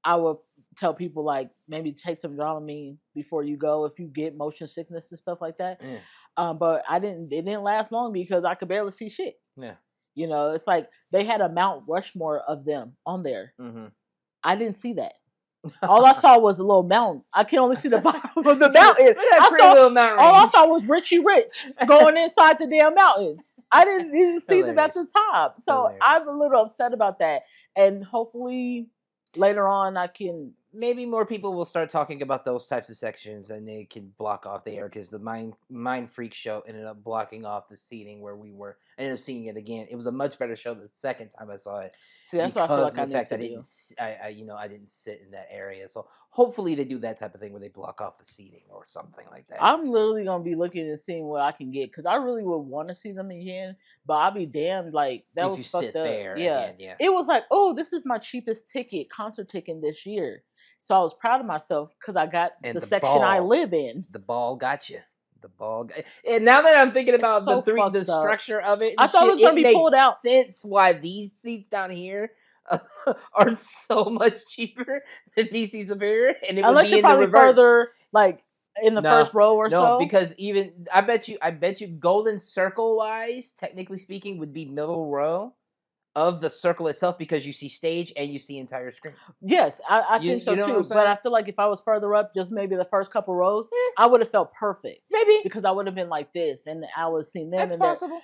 I would tell people like maybe take some Dramamine before you go if you get motion sickness and stuff like that. Yeah. But I didn't. It didn't last long because I could barely see shit. Yeah. It's like they had a Mount Rushmore of them on there. Mm-hmm. I didn't see that. All I saw was a little mountain. I can only see the bottom of the mountain. All I saw was Richie Rich going inside the damn mountain. I didn't even see them at the top. So Hilarious. I'm a little upset about that. And hopefully later on I can. Maybe more people will start talking about those types of sections and they can block off the air because the Mind Freak show ended up blocking off the seating where we were. I ended up seeing it again. It was a much better show the second time I saw it. See, that's what I feel like I the need fact to that do. I didn't sit in that area. So hopefully they do that type of thing where they block off the seating or something like that. I'm literally gonna be looking and seeing what I can get because I really would want to see them again, but I'll be damned like that if was you fucked sit up. there Yeah. again, yeah. It was like, oh, this is my cheapest concert ticket this year, so I was proud of myself because I got And the the section I ball. live in. The ball got you. The ball. And now that I'm thinking about so the fucked up. structure of it, I thought it was gonna be makes pulled out. sense why these seats down here are so much cheaper than these seats up here, and it would Unless be you're in the probably reverse. further, like in the first row or so. No, because even I bet you golden circle wise, technically speaking, would be middle row of the circle itself because you see stage and you see entire screen. Yes, I think so you know what too. I'm But I saying? feel like if I was further up, just maybe the first couple rows, I would have felt perfect. Maybe Because I would have been like this, and I would have seen them. that's and possible.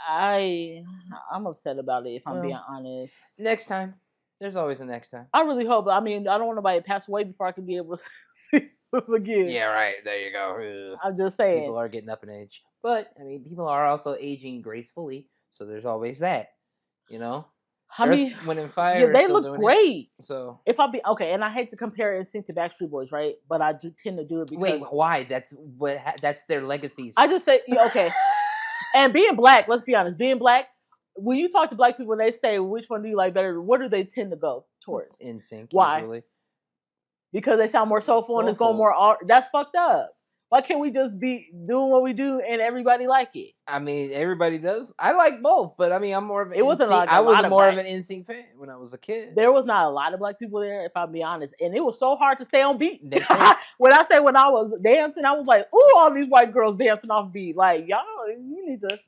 I'm upset about it if I'm Well, being honest. Next time, there's always a next time. I really hope. I mean, I don't want nobody to pass away before I can be able to see them again. Yeah, right. There you go. Ugh. I'm just saying. People are getting up in age, but I mean, people are also aging gracefully. So there's always that. I mean, Earth, Wind, and Fire. yeah, are they still look doing great. It, so If I be okay, and I hate to compare NSYNC to Backstreet Boys, right? But I do tend to do it because wait, why? That's their legacies. I just say okay. And being black, let's be honest, being black, when you talk to black people and they say which one do you like better, what do they tend to go towards? NSYNC. Why? Usually. Because they sound more soulful and it's going more art. That's fucked up. Why can't we just be doing what we do and everybody like it? I mean, everybody does. I like both, but I mean, I'm more of an. It wasn't like I was more of an NSYNC fan when I was a kid. There was not a lot of black people there, if I'll be honest, and it was so hard to stay on beat. When I was dancing, I was like, "Ooh, all these white girls dancing off beat." Like y'all, you need to.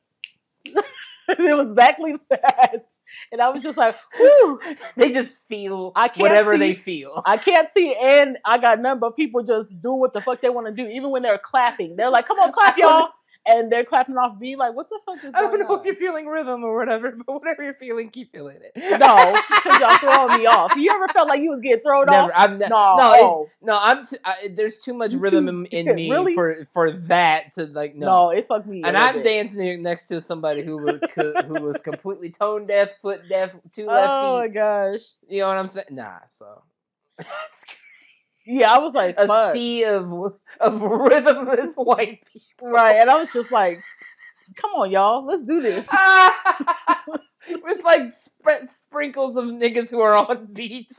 It was exactly that. And I was just like, whew. They just feel I can't whatever they see. feel. I can't see, and I got none but people just doing what the fuck they want to do. Even when they're clapping, they're like, "Come on, clap, I don't, y'all!" And they're clapping off beat. Like, what the fuck is I don't going know if on? you're feeling rhythm or whatever, but whatever you're feeling, keep feeling it. No, because y'all throwing me off. You ever felt like you was getting thrown off? Never. I'm No. no. Oh, No. There's too much you rhythm too in me really? for that to like no. No, it fucked me a And little I'm bit. dancing next to somebody who was completely tone deaf, foot deaf, two left Oh my feet. gosh. You know what I'm saying? Nah. So Yeah, I was like, a fuck. sea of rhythmless white Right, people. and I was just like, come on, y'all, let's do this. With like sprinkles of niggas who are on beat.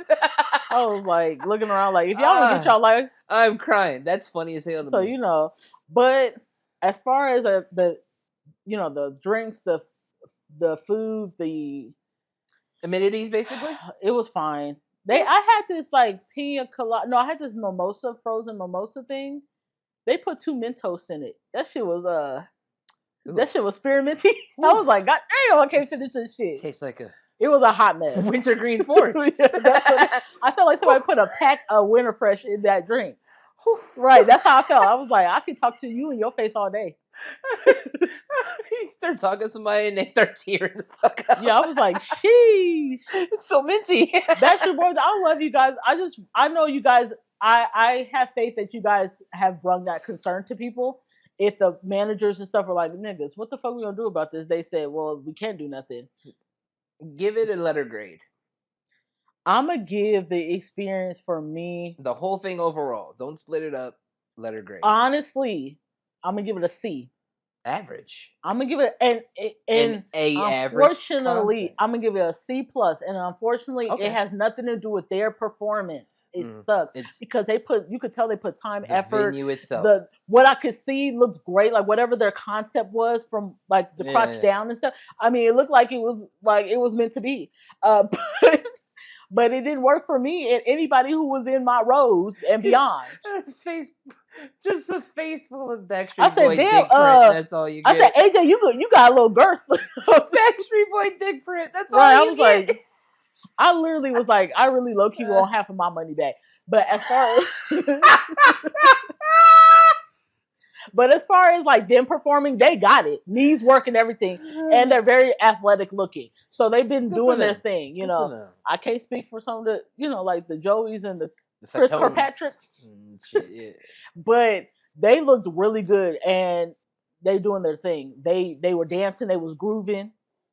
I was like looking around, like, if y'all don't get y'all life, I'm crying. That's funny as hell to so me. you know. But as far as the the drinks, the food, the Amenities, basically. it was fine. They Yeah. I had this like pina colada. No, I had this mimosa, frozen mimosa thing. They put two Mentos in it. Ooh. That shit was experimenting. I Ooh. was like, God damn, I can't finish this shit. Tastes like a It was a hot mess. wintergreen forest. Yeah, that's what I felt like somebody put a pack of winter fresh in that drink. Right, that's how I felt. I was like, I could talk to you in your face all day. You start talking to somebody and they start tearing the fuck up. Yeah, I was like, sheesh. It's so minty. Backstreet Boys, I love you guys. I know you guys. I have faith that you guys have brought that concern to people. If the managers and stuff are like, niggas, what the fuck we gonna do about this? They said, well, we can't do nothing. Give it a letter grade. I'm gonna give the experience for me. The whole thing overall. Don't split it up. Letter grade. Honestly, I'm gonna give it a C. Average. I'm gonna give it An and A average unfortunately, concept. I'm gonna give it a C plus. And unfortunately, it Okay. has nothing to do with their performance. It Mm. sucks It's because you could tell they put time, the effort. venue itself. The what I could see looked great, like whatever their concept was from like the crotch Yeah. down and stuff. I mean, it looked like it was meant to be. But but it didn't work for me and anybody who was in my rows and beyond. Face, just a face full of I Backstreet said, Boy damn, dick print. That's all you I said, get. AJ, you got a little girth. Backstreet Boy dick print. That's Right. I all you was get. like, I literally was like, I really low key want half of my money back. But as far as but as far as like them performing, they got it. Knees working everything. And they're very athletic looking. So they've been Good for doing their them. thing, you Good for know. them. I can't speak for some of the, like the Joeys and the The Chris Fatones Kirkpatricks, and shit. Yeah. but they looked really good and they doing their thing. They were dancing, they was grooving.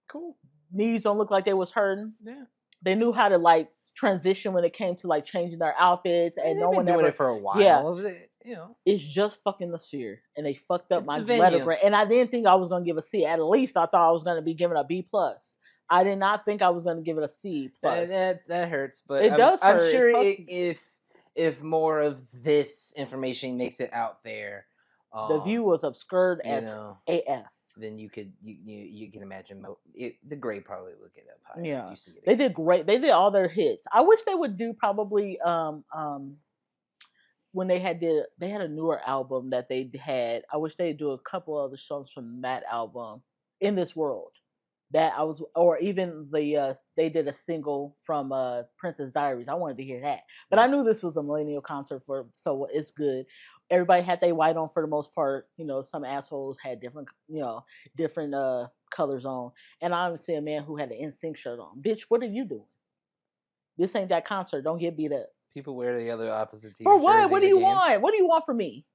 Cool. Knees don't look like they was hurting. Yeah. They knew how to like transition when it came to like changing their outfits, Hey, and they've no been one doing ever. it for a while. Yeah, You know, it's just fucking the sphere, and they fucked up it's my the letter venue. grade. And I didn't think I was gonna give a C. At least I thought I was gonna be giving a B plus. I did not think I was gonna give it a C plus. That hurts, but It does I'm hurt. sure It fucks. if more of this information makes it out there, The view was obscured you as know, AF. then you can imagine the grade probably will get up higher if Yeah, you see it. they Again. did great. They did all their hits. I wish they would do probably when they had a newer album that they had. I wish they'd do a couple other songs from that album, In This World. That I was, or even they did a single from Princess Diaries. I wanted to hear that, but I knew this was a millennial concert so it's good. Everybody had their white on for the most part. Some assholes had different colors on, and I even see a man who had an NSYNC shirt on. Bitch, what are you doing? This ain't that concert. Don't get beat up. People wear the other opposite For team's what? What jerseys do at you games. want? What do you want from me?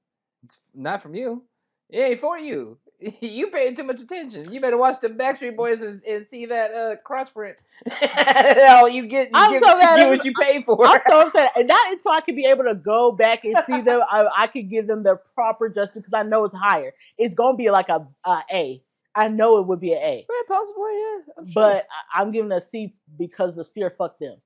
It's not from you. It ain't for you. You paying too much attention. You better watch the Backstreet Boys and see that crotch print. Oh, I'm so mad. get what you pay for. I'm so upset. And not until I can be able to go back and see them, I can give them their proper justice because I know it's higher. It's gonna be like a A. I know it would be an A. Yeah, possibly, yeah. I'm sure. But I'm giving a C because the sphere fucked them.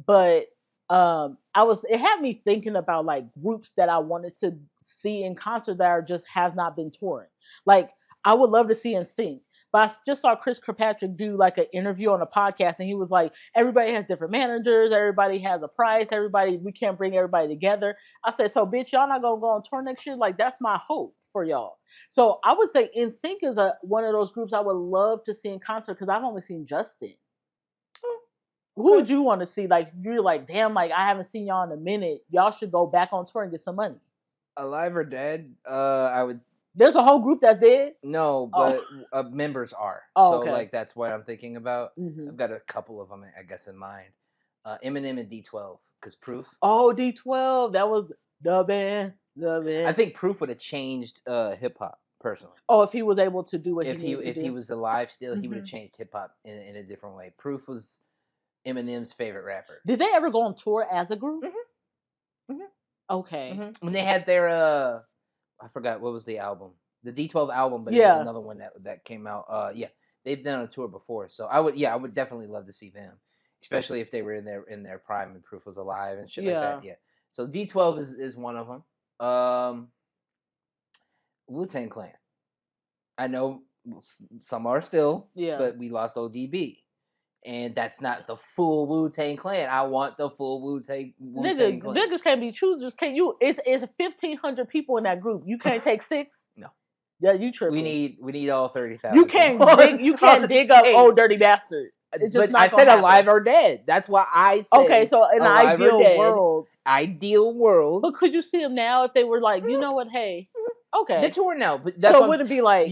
But it had me thinking about like groups that I wanted to see in concert that are just have not been touring. Like I would love to see NSYNC. But I just saw Chris Kirkpatrick do like an interview on a podcast, and he was like, "Everybody has different managers. Everybody has a price. We can't bring everybody together." I said, "So, bitch, y'all not gonna go on tour next year? Like, that's my hope for y'all." So, I would say NSYNC is one of those groups I would love to see in concert because I've only seen Justin. Who would you want to see? Like you're like, damn, like I haven't seen y'all in a minute. Y'all should go back on tour and get some money. Alive or dead? I would There's a whole group that's dead. no, Oh, but members are. oh, So okay. like that's what I'm thinking about. Hmm. I've got a couple of them, I guess, in mind. Eminem and D12, because Proof. Oh, D12. That was the band. The I band. think Proof would have changed hip hop personally. Oh, if he was able to do what he needed to If he do. was alive still, he would have Hmm. changed hip hop in a different way. Proof was Eminem's favorite rapper. Did they ever go on tour as a group? Hmm. Hmm. Okay. When they had their I forgot what was the album, the D12 album, but it was Yeah. another one that came out. Yeah, they've done a tour before, so I would definitely love to see them, especially if they were in their prime and Proof was alive and shit like that. Yeah. Yeah, so D12 is one of them. Wu-Tang Clan. I know some are still, Yeah. but we lost ODB. And that's not the full Wu Tang Clan. I want the full Wu Tang Nigga, Clan. niggas can't be choosers. Can you? It's 1,500 people in that group. You can't take six. No, Yeah, you tripping. we need all 30,000 You people can't dig. You on can't the dig up stage. old dirty bastard. It's just But I not said gonna happen. alive or dead. That's why I Okay, say so in an alive or ideal dead. world, Ideal world. but could you see them now if they were like, you know what? Hey, They're okay, touring now, but that's so what it I'm. wouldn't be like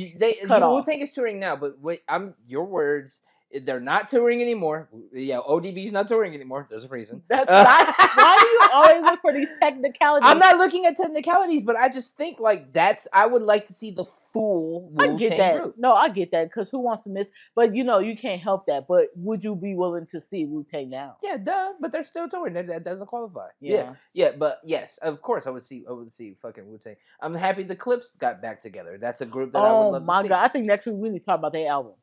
cut Wu off. Tang is touring now, but wait, I'm your words. They're not touring anymore. Yeah, ODB's not touring anymore. There's a reason. That's not. Why do you always look for these I'm technicalities? not looking at technicalities, but I just think like that's. I would like to see the full I Wu get Tang that. group. No, I get that because who wants to miss? But you can't help that. But would you be willing to see Wu Tang now? Yeah, duh. But they're still touring. That doesn't qualify. Yeah, Yeah. yeah. But yes, of course, I would see. I would see fucking Wu Tang. I'm happy the Clips got back together. That's a group that I would Oh love to my see. god! I think next week we need to talk about their album.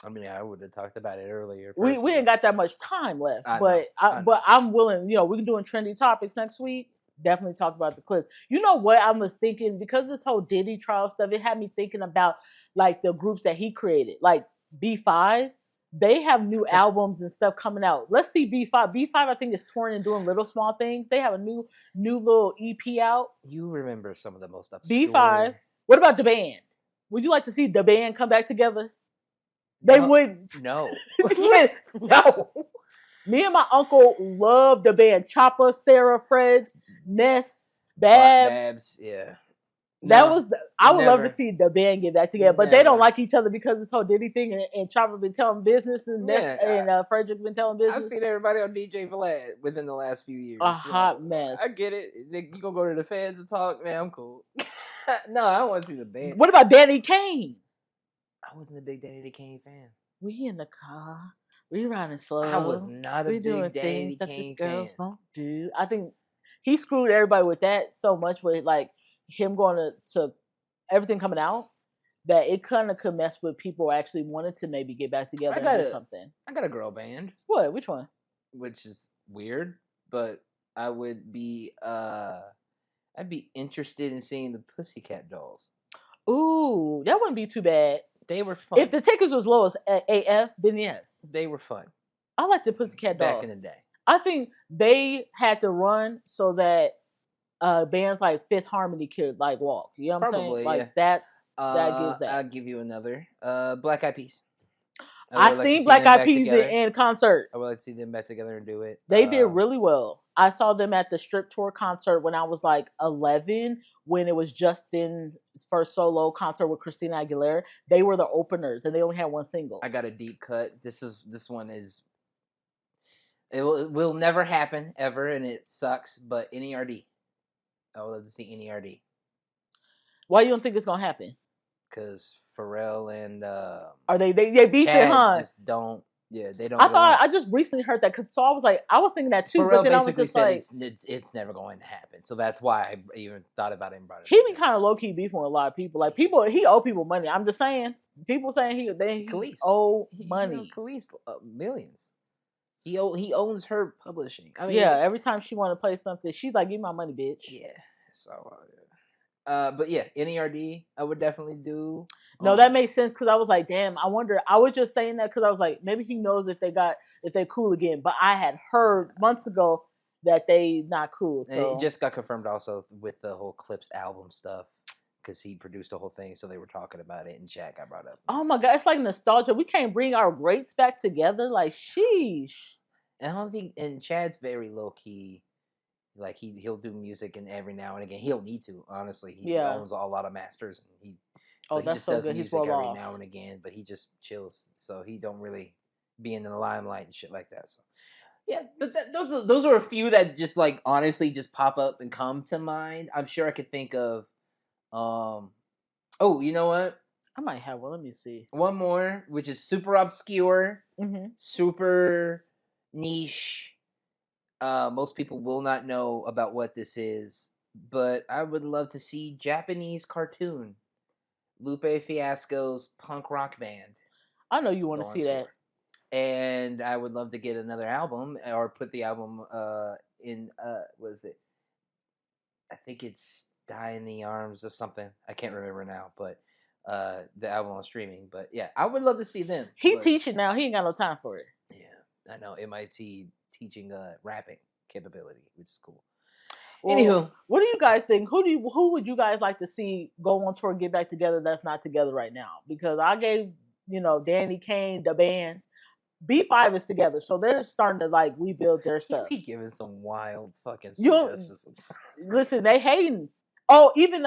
I mean, I would have talked about it earlier We personally. ain't got that much time left, I know. but I know. but I'm willing. We can doing trendy topics next week. Definitely talk about the clips. You know what I was thinking because this whole Diddy trial stuff. It had me thinking about like the groups that he created, like B5. They have new albums and stuff coming out. Let's see B5. B5 I think is touring and doing little small things. They have a new little EP out. You remember some of the most B5. obscure. What about the band? Would you like to see the band come back together? They No, would. no, no. Me and my uncle loved the band Chopper, Sarah, Fred, Ness, Babs. Babs, yeah. That No, was I would love to never, see the band get back together, but they don't never. like each other because this whole Diddy thing and Chopper been telling business and Ness Yeah, and Frederick been telling I've business. seen everybody on DJ Vlad within the last few A years. hot So I mess. get it. You gonna go to the fans and talk? Man, I'm cool. No, I don't want to see the band. What about Danny Kane? I wasn't a big Danny Kane fan. We in the car, we riding I was slow, not a we doing big things Danny that the Kane fan. girls won't do. I think he screwed everybody with that so much with like him going to everything coming out that it kind of could mess with people who actually wanted to maybe get back together I and got do a something. I got a girl band, What? Which one? which is weird, but I would be I'd be interested in seeing the Pussycat Dolls. Ooh, that wouldn't be too bad. They were If fun. the tickets was low as AF, then yes. They were fun I like the Pussycat back in Dolls. the day. I think they had to run so that bands like Fifth Harmony could like walk. You know what I'm saying? Probably, yeah. Like that gives I'll that. give you another. Black Eyed Peas. I I would like to seen see Black them Eyed back Peas together. in concert. I would like to see them back together and do it. They did really well. I saw them at the Strip Tour concert when I was like 11, when it was Justin's first solo concert with Christina Aguilera. They were the openers, and they only had one single. I got a deep cut. This one is it will never happen ever, and it sucks. But NERD. I would love to see NERD Why you don't think it's gonna happen? because Pharrell and Are they beefing, Chad huh? just don't. Yeah, they don't I get along. thought I just recently heard that, so I was thinking that too, but Pharrell then I was basically just said like, it's never going to happen. So that's why I even thought about it and brought it he up. been kind of low key beefing with a lot of people. Like people, he owe people money. I'm just saying, people saying he Khalees. owe He money. Khalees millions. He owns her publishing. I mean, Yeah, every time she want to play something, she's like, "Give me my money, bitch." yeah. So, but yeah, NERD I would definitely do. No, that makes sense because I was like, damn, I wonder. I was just saying that because I was like, maybe he knows if they cool again. But I had heard months ago that they not cool. And it So just got confirmed also with the whole Clips album stuff because he produced the whole thing, so they were talking about it, and Jack got brought up. oh my god, it's like nostalgia. We can't bring our greats back together. Like, sheesh. And I don't think, and Chad's very low key. Like he'll do music and every now and again. He'll need to, honestly. He Yeah. owns a lot of masters and so Oh, he that's just so does good. He's music well every off. now and again, but he just chills. So he don't really be in the limelight and shit like that. So yeah, but those are a few that just like honestly just pop up and come to mind. I'm sure I could think of oh, you know what? I might have one. Let me see. One more, which is super obscure, Hmm. super niche. Most people will not know about what this is, but I would love to see Japanese cartoon Lupe Fiasco's punk rock band I know you want go to on see that. tour. And I would love to get another album or put the album in what is it? I think it's Die in the Arms of something. I can't remember now, but the album on streaming. But yeah, I would love to see them. He But teaching now. He ain't got no time for it. yeah, I know MIT teaching rapping capability, which is cool. Well, Anywho, what do you guys think? Who would you guys like to see go on tour and get back together that's not together right now? Because I gave, Danny Kane, the band. B5 is together, so they're starting to like rebuild their you stuff. be giving some wild fucking You suggestions sometimes. listen, they hating. Oh, even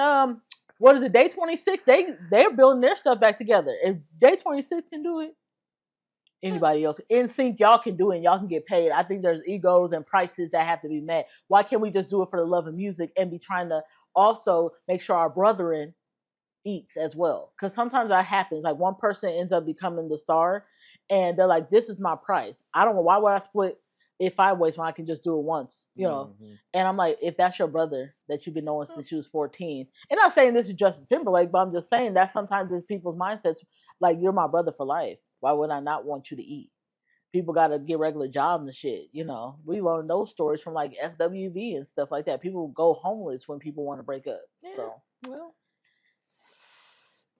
what is it? Day 26. They're building their stuff back together. If Day 26 can do it, anybody else in sync, y'all can do it. And y'all can get paid. I think there's egos and prices that have to be met. Why can't we just do it for the love of music and be trying to also make sure our brethren eats as well? Because sometimes that happens. Like one person ends up becoming the star, and they're like, "This is my price. I don't know why would I split it 5 ways when I can just do it once, Mm-hmm. And I'm like, if that's your brother that you've been knowing since you was 14, and I'm not saying this is Justin Timberlake, but I'm just saying that sometimes it's people's mindsets. Like you're my brother for life. Why would I not want you to eat? People got to get regular jobs and shit. We learned those stories from like SWV and stuff like that. People go homeless when people want to break up. Yeah, So well,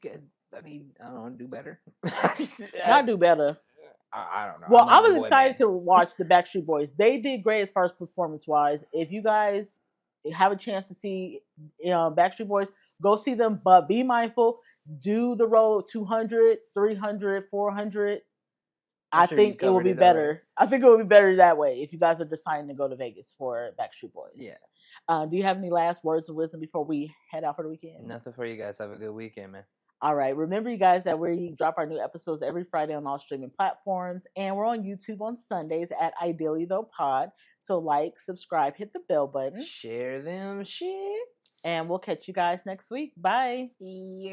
good. I mean, I don't know, do better. not do better. I don't know. Well, I'm I not a was boy excited man. to watch the Backstreet Boys. They did great as far as performance wise. If you guys have a chance to see Backstreet Boys, go see them. But be mindful. Do the road 200, 300, 400. I'm I sure you think it will covered be it already. better. I think it will be better that way if you guys are deciding to go to Vegas for Backstreet Yeah. Boys. Do you have any last words of wisdom before we head out for the weekend? Nothing for you guys. Have a good weekend, man. All right. Remember, you guys, that we drop our new episodes every Friday on all streaming platforms, and we're on YouTube on Sundays at Ideally Though Pod. So, like, subscribe, hit the bell button, Share them shits. and we'll catch you guys next week. Bye. Yeah.